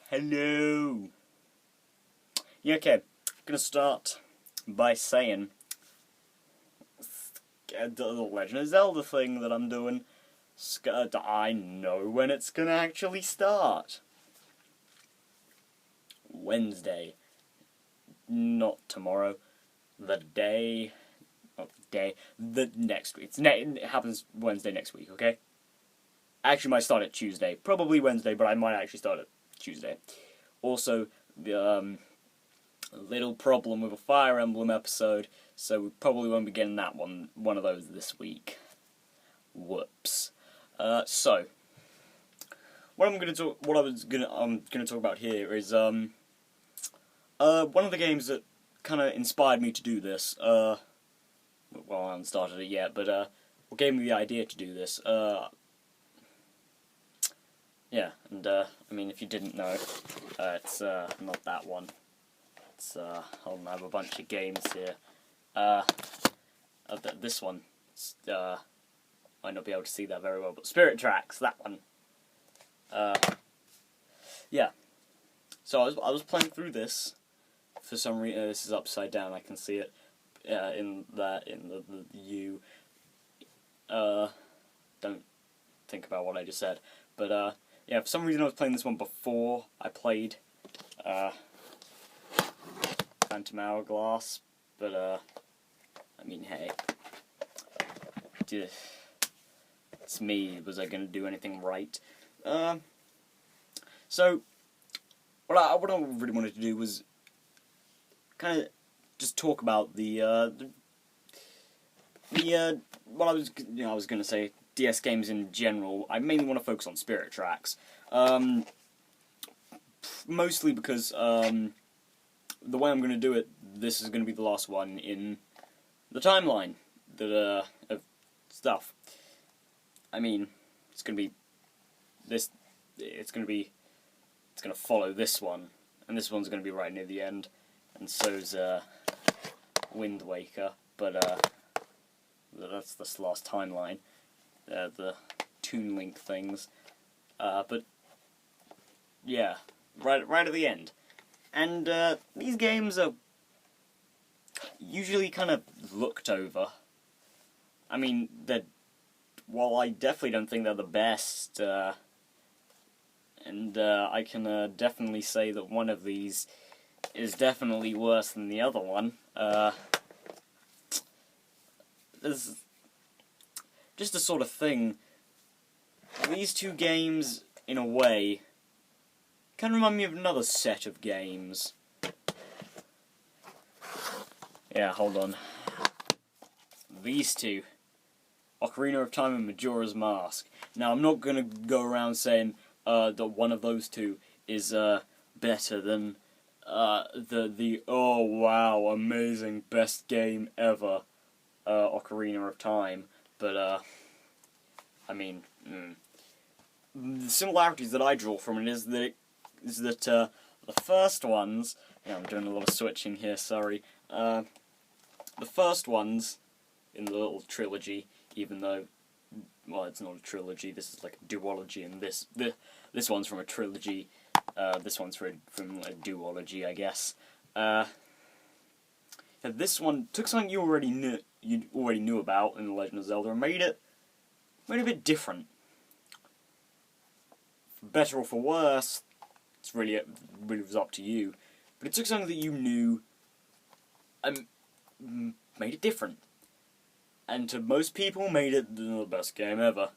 Hello. Yeah, okay. Gonna start by saying the Legend of Zelda thing that I'm doing. I know when it's gonna actually start. Wednesday, not tomorrow. The next week. It happens Wednesday next week. Okay. Actually, might start at Tuesday. Probably Wednesday, but I might actually start at Tuesday. Also, the little problem with a Fire Emblem episode, so we probably won't be getting that one of those this week. Whoops. So what I'm gonna talk about here is one of the games that kind of inspired me to do this. Well, I haven't started it yet, but what gave me the idea to do this. Yeah, and I mean, if you didn't know, it's not that one. It's hold on, I have a bunch of games here. This one, might not be able to see that very well, but Spirit Tracks, that one. Yeah. So I was playing through this for some reason. This is upside down. I can see it in the U. Don't think about what I just said, but yeah. For some reason, I was playing this one before I played Phantom Hourglass, but I mean, hey, it's me. Was I going to do anything right? So what I really wanted to do was kind of just talk about what I was going to say, DS games in general. I mainly want to focus on Spirit Tracks, mostly because the way I'm going to do it, this is going to be the last one in the timeline of stuff. I mean, it's going to follow this one, and this one's going to be right near the end, and so's Wind Waker, but that's this last timeline, the Toon Link things, but yeah, right at the end. And these games are usually kind of looked over. I mean, while I definitely don't think they're the best, and I can definitely say that one of these is definitely worse than the other one. There's just a sort of thing. These two games, in a way, kind of remind me of another set of games. Yeah, hold on. These two. Ocarina of Time and Majora's Mask. Now, I'm not gonna go around saying that one of those two is better than the oh wow, amazing, best game ever, Ocarina of Time. But I mean, the similarities that I draw from it is that the first ones. Yeah, I'm doing a lot of switching here. Sorry. The first ones in the little trilogy, even though, well, it's not a trilogy. This is like a duology, and this one's from a trilogy. This one's from a duology, I guess. This one took something you already knew about in The Legend of Zelda and made it a bit different. For better or for worse, it really was up to you. But it took something that you knew and made it different. And to most people, made it the best game ever.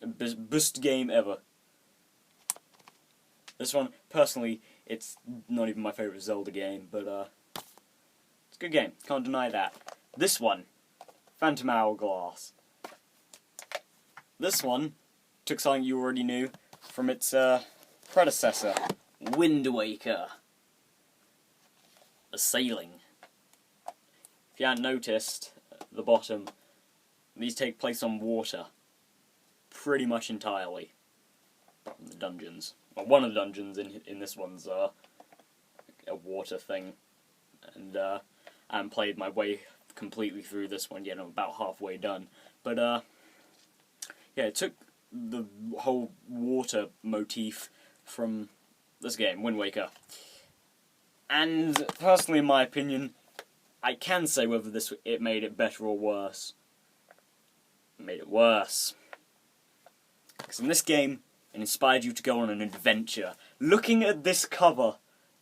Best game ever. This one, personally, it's not even my favourite Zelda game, but it's a good game. Can't deny that. This one, Phantom Hourglass. This one took something you already knew from its predecessor, Wind Waker. The sailing. If you hadn't noticed, at the bottom, these take place on water. Pretty much entirely. Apart from the dungeons. Well, one of the dungeons in this one's a water thing. And I haven't played my way completely through this one yet. I'm about halfway done. But yeah, it took the whole water motif from this game, Wind Waker. And personally, in my opinion, I can say whether it made it better or worse. It made it worse. Because in this game, it inspired you to go on an adventure. Looking at this cover,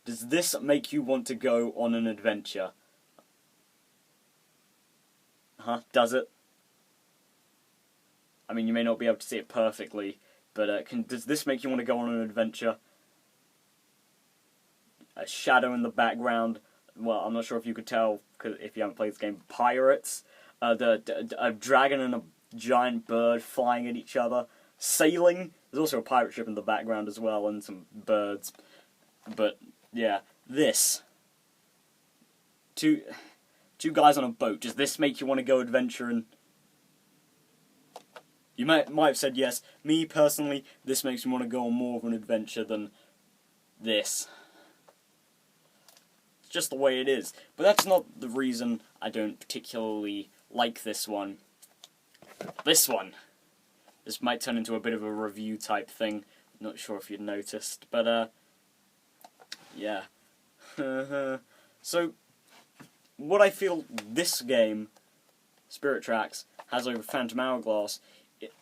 does this make you want to go on an adventure? Huh? Does it? I mean, you may not be able to see it perfectly, but does this make you want to go on an adventure? A shadow in the background. Well, I'm not sure if you could tell, cause if you haven't played this game. Pirates. A dragon and a giant bird flying at each other. Sailing. There's also a pirate ship in the background as well, and some birds. But, yeah. This. Two guys on a boat. Does this make you want to go adventuring? You might have said yes. Me, personally, this makes me want to go on more of an adventure than this. It's just the way it is. But that's not the reason I don't particularly like this one. This one. This might turn into a bit of a review type thing. Not sure if you'd noticed. But, yeah. So, what I feel this game, Spirit Tracks, has over Phantom Hourglass,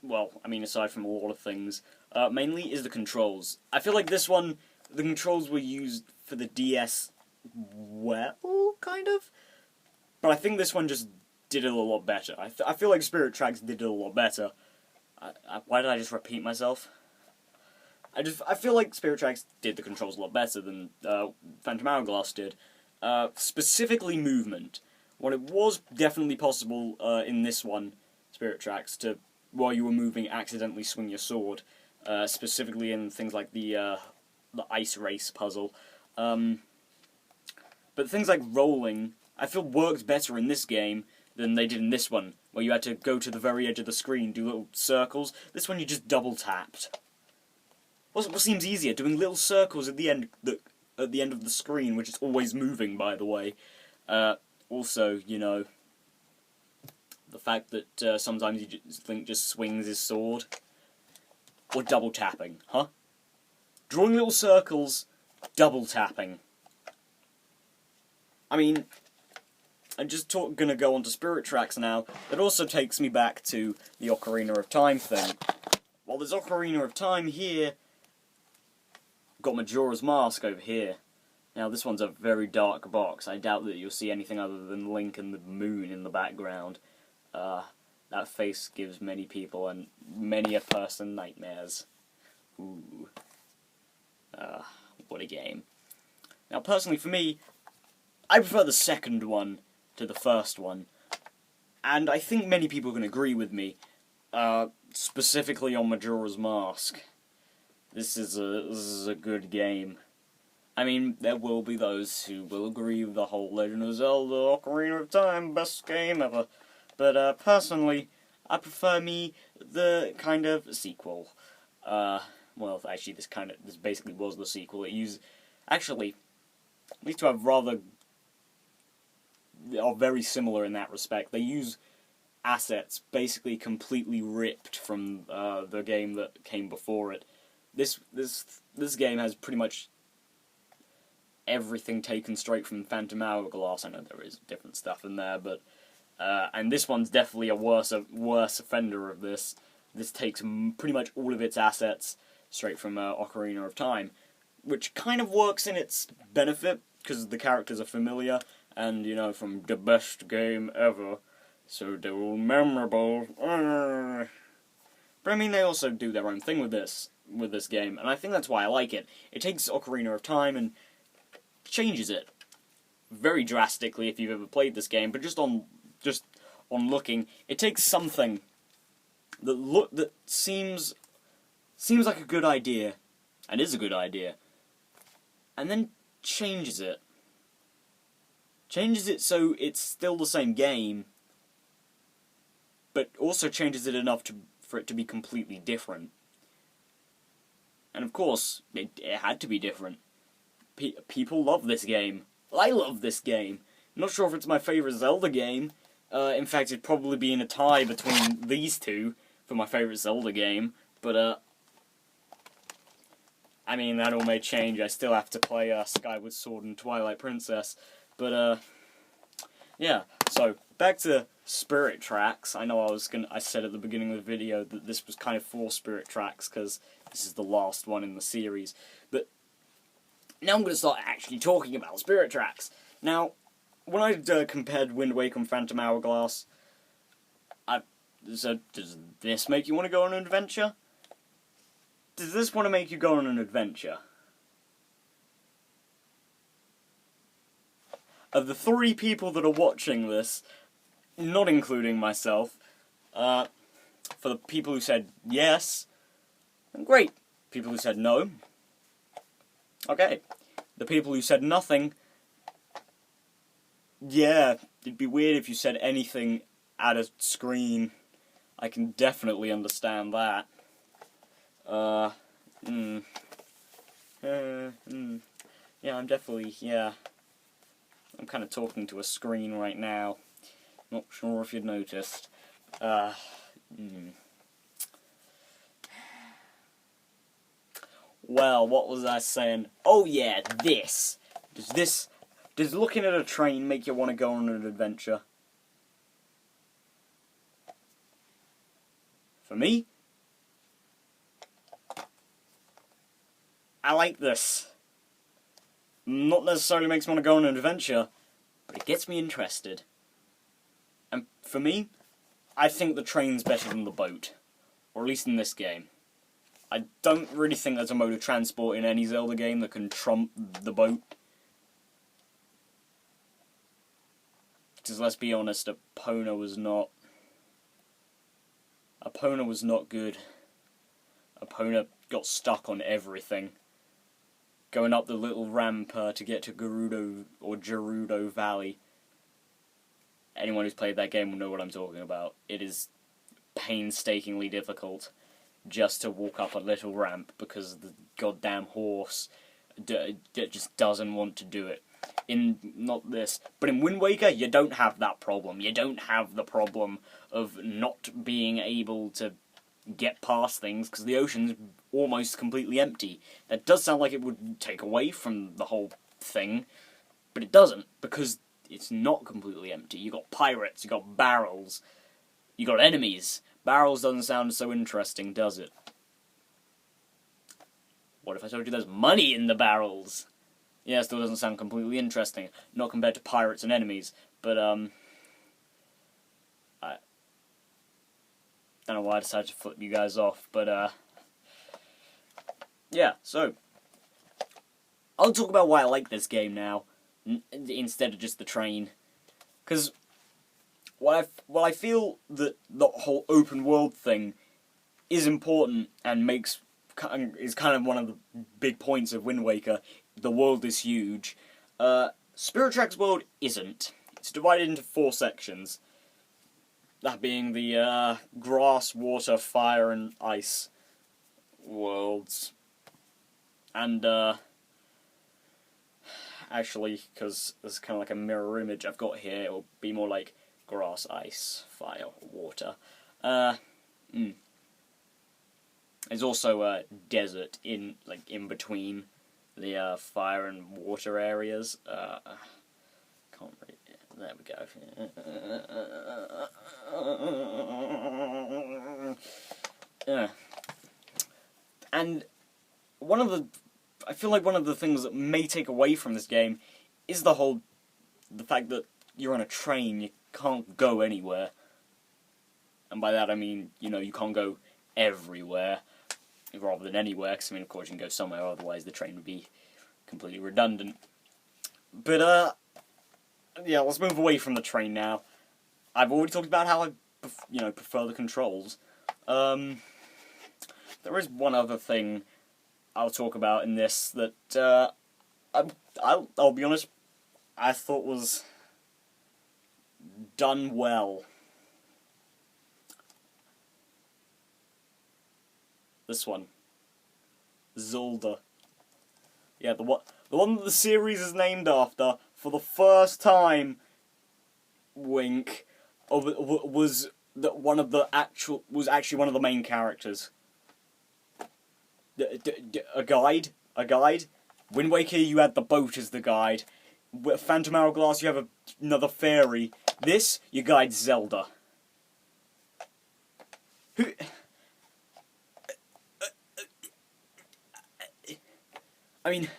well, I mean, aside from a lot of things, mainly is the controls. I feel like this one, the controls were used for the DS well, kind of? But I think this one just did it a lot better. I feel like Spirit Tracks did it a lot better. Why did I just repeat myself? I feel like Spirit Tracks did the controls a lot better than Phantom Hourglass did. Specifically movement. While it was definitely possible in this one, Spirit Tracks, to, while you were moving, accidentally swing your sword. Specifically in things like the ice race puzzle. But things like rolling, I feel worked better in this game than they did in this one, where you had to go to the very edge of the screen, do little circles. This one you just double tapped. What seems easier, doing little circles at the end of the screen, which is always moving, by the way. Also, you know, the fact that sometimes Link just swings his sword. Or double tapping, huh? Drawing little circles, double tapping. I mean, I'm just gonna go on to Spirit Tracks now. That also takes me back to the Ocarina of Time thing. While there's Ocarina of Time here, got Majora's Mask over here. Now, this one's a very dark box. I doubt that you'll see anything other than Link and the moon in the background. That face gives many people and many a person nightmares. Ooh. What a game. Now, personally, for me, I prefer the second one to the first one. And I think many people can agree with me, specifically on Majora's Mask. This is a good game. I mean, there will be those who will agree with the whole Legend of Zelda, Ocarina of Time, best game ever. But, personally, I prefer the kind of sequel. Well, actually, this basically was the sequel. Actually, these two are very similar in that respect. They use assets basically completely ripped from the game that came before it. This game has pretty much everything taken straight from Phantom Hourglass. I know there is different stuff in there, but and this one's definitely a worse offender of this. This takes pretty much all of its assets straight from Ocarina of Time, which kind of works in its benefit because the characters are familiar and, you know, from the best game ever, so they're all memorable. But I mean, they also do their own thing with this game, and I think that's why I like it. It takes Ocarina of Time and changes it very drastically if you've ever played this game, but just on looking, it takes something that seems like a good idea, and is a good idea, and then changes it. Changes it so it's still the same game, but also changes it enough for it to be completely different. And of course, it had to be different. People love this game. I love this game. I'm not sure if it's my favourite Zelda game. In fact, it'd probably be in a tie between these two for my favourite Zelda game. But, I mean, that all may change. I still have to play Skyward Sword and Twilight Princess. But, yeah. So, back to Spirit Tracks. I know I said at the beginning of the video that this was kind of for Spirit Tracks, because this is the last one in the series. But now I'm going to start actually talking about Spirit Tracks. Now, when I compared Wind Waker and Phantom Hourglass, so does this make you want to go on an adventure? Does this want to make you go on an adventure? Of the 3 people that are watching this, not including myself, for the people who said yes, great. People who said no, okay. The people who said nothing, yeah, it'd be weird if you said anything at a screen. I can definitely understand that. Yeah, I'm definitely, yeah. I'm kind of talking to a screen right now. Not sure if you'd noticed. Well, what was I saying? Oh yeah, this. Does looking at a train make you want to go on an adventure? For me, I like this. Not necessarily makes me want to go on an adventure, but it gets me interested. And for me, I think the train's better than the boat. Or at least in this game. I don't really think there's a mode of transport in any Zelda game that can trump the boat. Because let's be honest, Epona was not good. Epona got stuck on everything. Going up the little ramp to get to Gerudo Valley. Anyone who's played that game will know what I'm talking about. It is painstakingly difficult just to walk up a little ramp because the goddamn horse just doesn't want to do it. In, not this, but in Wind Waker, you don't have that problem. You don't have the problem of not being able to get past things because the ocean's almost completely empty. That does sound like it would take away from the whole thing, but it doesn't, because it's not completely empty. You got pirates, you got barrels, you got enemies. Barrels doesn't sound so interesting, does it? What if I told you there's money in the barrels? Yeah, it still doesn't sound completely interesting. Not compared to pirates and enemies, but, I don't know why I decided to flip you guys off, but, yeah, so, I'll talk about why I like this game now, instead of just the train. Because, while I feel that the whole open world thing is important and is kind of one of the big points of Wind Waker, the world is huge, Spirit Tracks' world isn't. It's divided into 4 sections. That being the grass, water, fire, and ice worlds. And, actually, because there's kind of like a mirror image I've got here, it'll be more like grass, ice, fire, water. There's also a desert in between the fire and water areas. Can't really. There we go. Yeah. And I feel like one of the things that may take away from this game is the fact that you're on a train, you can't go anywhere. And by that I mean, you can't go everywhere, rather than anywhere, because of course you can go somewhere, otherwise the train would be completely redundant. But, yeah, let's move away from the train now. I've already talked about how I, prefer the controls. There is one other thing I'll talk about in this that, I'll be honest, I thought was done well. This one. Zelda. Yeah, the one that the series is named after, for the first time, wink, was actually one of the main characters. A guide. A guide. Wind Waker, you had the boat as the guide. With Phantom Hourglass, you have another fairy. This, you guide Zelda. Who... I mean,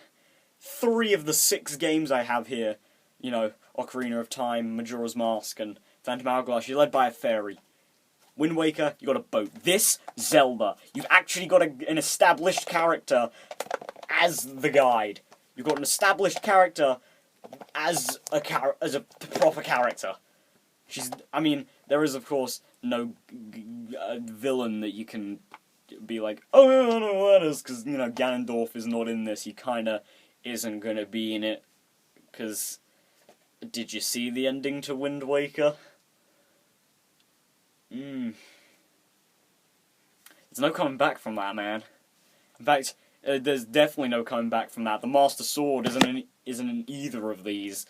3 of the 6 games I have here, you know, Ocarina of Time, Majora's Mask, and Phantom Hourglass, you're led by a fairy. Wind Waker, you got a boat. This, Zelda. You've actually got an established character as the guide. You've got an established character as a proper character. I mean, there is, of course, no villain that you can be like, oh, I don't know what it is, because, you know, Ganondorf is not in this. He kind of isn't going to be in it, because did you see the ending to Wind Waker? There's no coming back from that, man. In fact, there's definitely no coming back from that. The Master Sword isn't in either of these.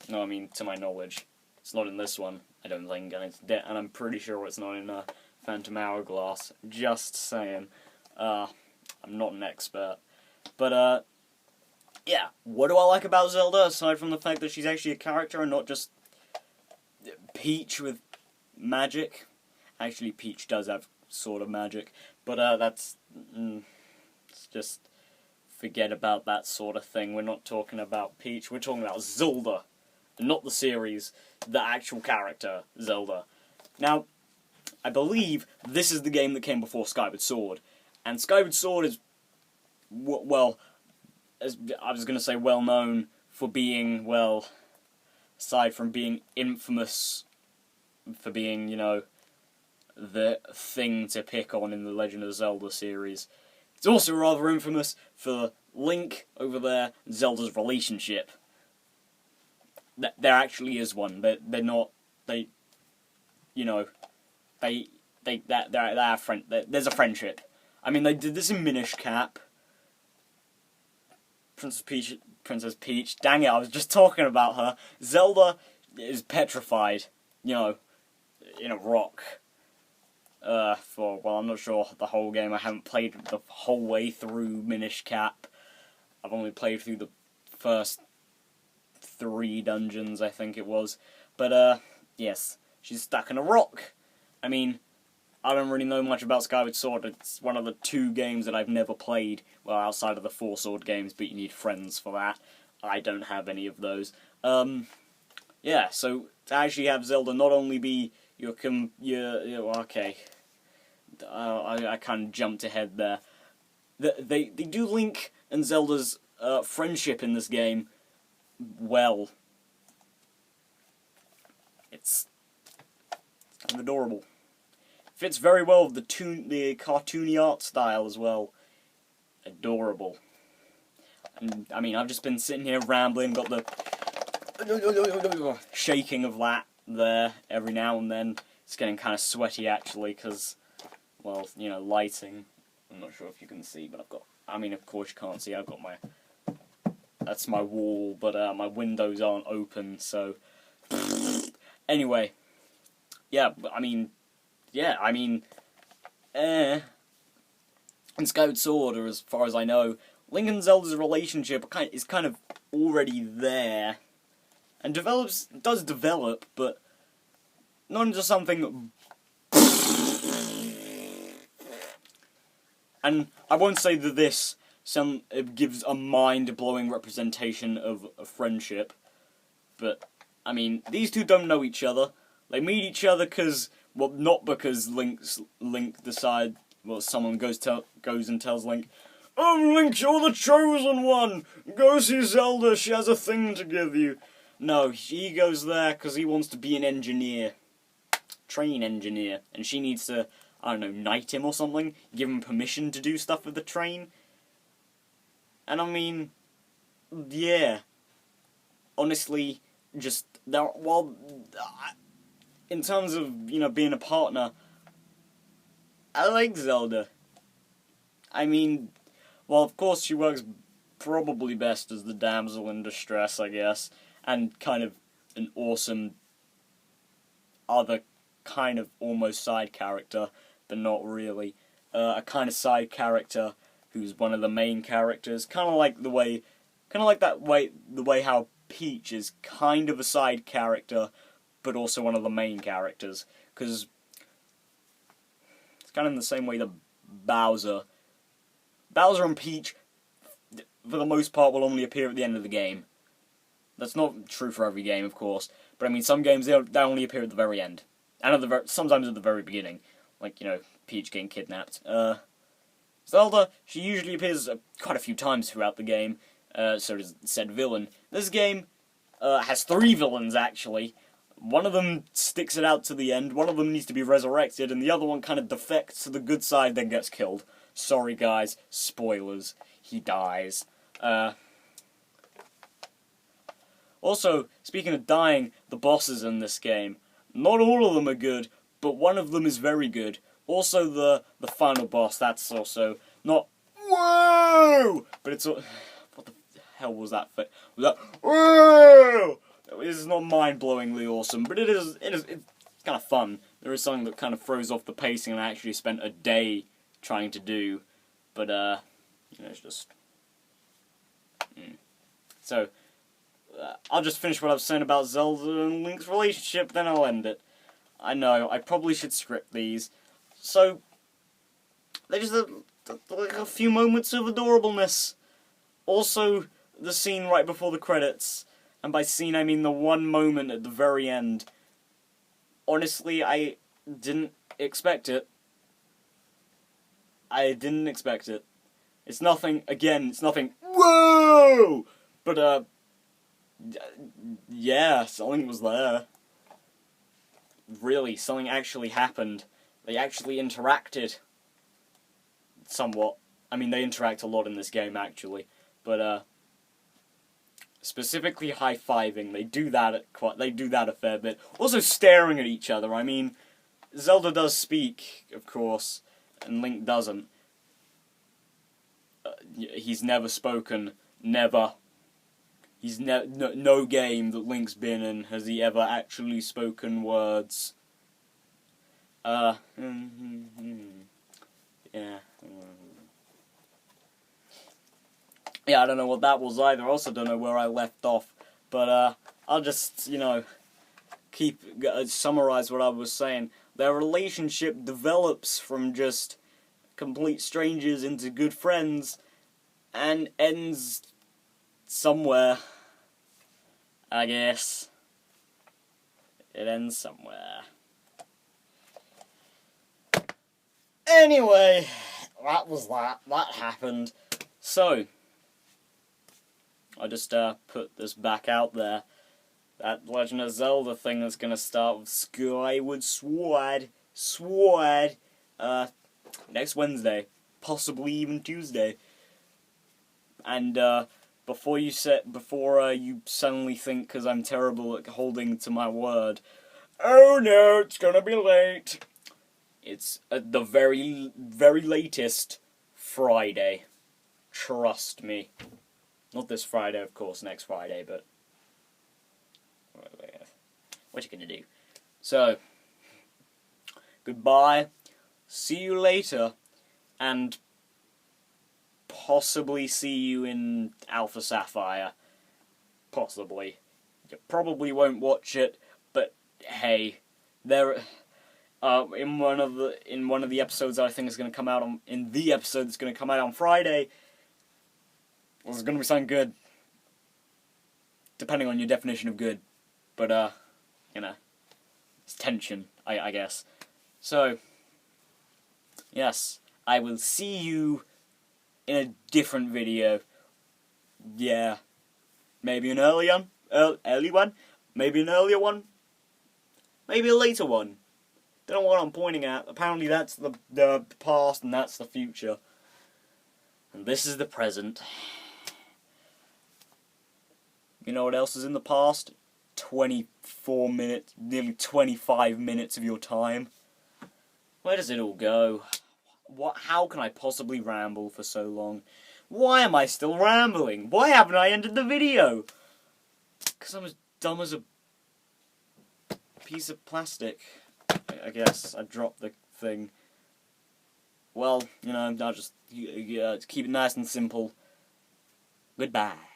No, I mean, to my knowledge. It's not in this one, I don't think, and and I'm pretty sure it's not in Phantom Hourglass. Just saying. I'm not an expert. But, yeah. What do I like about Zelda, aside from the fact that she's actually a character and not just Peach with magic? Actually, Peach does have sort of magic, but let's just forget about that sort of thing. We're not talking about Peach, we're talking about Zelda. Not the series, the actual character, Zelda. Now, I believe this is the game that came before Skyward Sword. And Skyward Sword is, well, as I was going to say, well known for being, well, aside from being infamous for being, you know, the thing to pick on in the Legend of Zelda series, it's also rather infamous for Link over there, Zelda's relationship. There actually is one. They're not. You know, they're friend. There's a friendship. I mean, they did this in Minish Cap. Princess Peach. Dang it! I was just talking about her. Zelda is petrified. You know, in a rock. Well, I'm not sure the whole game. I haven't played the whole way through Minish Cap. I've only played through the first 3 dungeons, I think it was. But, yes, she's stuck in a rock. I mean, I don't really know much about Skyward Sword. It's one of the 2 games that I've never played, well, outside of the 4 Sword games, but you need friends for that. I don't have any of those. Yeah, so to actually have Zelda not only be okay. I kind of jumped ahead there. They do Link and Zelda's friendship in this game well. It's kind of adorable. Fits very well with the cartoony art style as well. Adorable. And, I mean, I've just been sitting here rambling, got the shaking of that there every now and then. It's getting kind of sweaty, actually, because, well, you know, lighting. I'm not sure if you can see, but I've got, I mean, of course you can't see, I've got my, that's my wall, but my windows aren't open, so, anyway, yeah, in Skyward Sword, or as far as I know, Link and Zelda's relationship is kind of already there, and does develop, but not into something. And I won't say that this gives a mind-blowing representation of a friendship, but I mean, these 2 don't know each other. They meet each other because, well, not because Link decide. Well, someone goes and tells Link, "Oh, Link, you're the chosen one. Go see Zelda. She has a thing to give you." No, he goes there because he wants to be an engineer, train engineer, and she needs to, I don't know, knight him or something, give him permission to do stuff with the train. And I mean, yeah, honestly, just in terms of, you know, being a partner, I like Zelda. I mean, well, of course she works probably best as the damsel in distress, I guess, and kind of an awesome other kind of almost side character, but not really. A kind of side character who's one of the main characters. Kind of like the way how Peach is kind of a side character, but also one of the main characters. Because it's kind of in the same way that Bowser and Peach, for the most part, will only appear at the end of the game. That's not true for every game, of course, but I mean, some games, they only appear at the very end. And sometimes at the very beginning. Like, you know, Peach getting kidnapped. Zelda, she usually appears quite a few times throughout the game, so does said villain. This game has 3 villains, actually. One of them sticks it out to the end, one of them needs to be resurrected, and the other one kind of defects to the good side, then gets killed. Sorry, guys. Spoilers. He dies. Also, speaking of dying, the bosses in this game, not all of them are good, but one of them is very good. Also, the final boss, that's also not whoa, but it's what the hell was that? Was that whoa? This is not mind-blowingly awesome, but it's kind of fun. There is something that kind of throws off the pacing, and I actually spent a day trying to do, but you know, it's just so. I'll just finish what I was saying about Zelda and Link's relationship, then I'll end it. I know, I probably should script these. So, they're just like a few moments of adorableness. Also, the scene right before the credits. And by scene, I mean the one moment at the very end. Honestly, I didn't expect it. I didn't expect it. It's nothing, again, it's nothing, whoa! But, yeah, something was there. Really, something actually happened. They actually interacted. Somewhat. I mean, they interact a lot in this game, actually. But, specifically high-fiving, they do that a fair bit. Also staring at each other, I mean, Zelda does speak, of course, and Link doesn't. He's never spoken, never. He's no game that Link's been in has he ever actually spoken words. Yeah. Yeah, I don't know what that was either. I also don't know where I left off. But, I'll just, you know, summarize what I was saying. Their relationship develops from just complete strangers into good friends and ends somewhere, I guess. It ends somewhere. Anyway, that was that. That happened. So, I just put this back out there. That Legend of Zelda thing is going to start with Skyward Sword. Next Wednesday. Possibly even Tuesday. And, before you suddenly think, because I'm terrible at holding to my word, oh no, it's gonna be late. It's at the very, very latest Friday. Trust me. Not this Friday, of course, next Friday, but what you gonna do? So, goodbye, see you later, and possibly see you in Alpha Sapphire. Possibly. You probably won't watch it, but hey, there. In one of the episodes that I think is going to come out on, in the episode that's going to come out on Friday, there's going to be something good. Depending on your definition of good, but you know, it's tension, I guess. So, yes, I will see you in a different video. Yeah. Maybe an early one. Maybe an earlier one. Maybe a later one. Don't know what I'm pointing at. Apparently that's the past and that's the future. And this is the present. You know what else is in the past? 24 minutes, nearly 25 minutes of your time. Where does it all go? How can I possibly ramble for so long? Why am I still rambling? Why haven't I ended the video? Because I'm as dumb as a piece of plastic. I guess I dropped the thing. well, I'll just keep it nice and simple. Goodbye.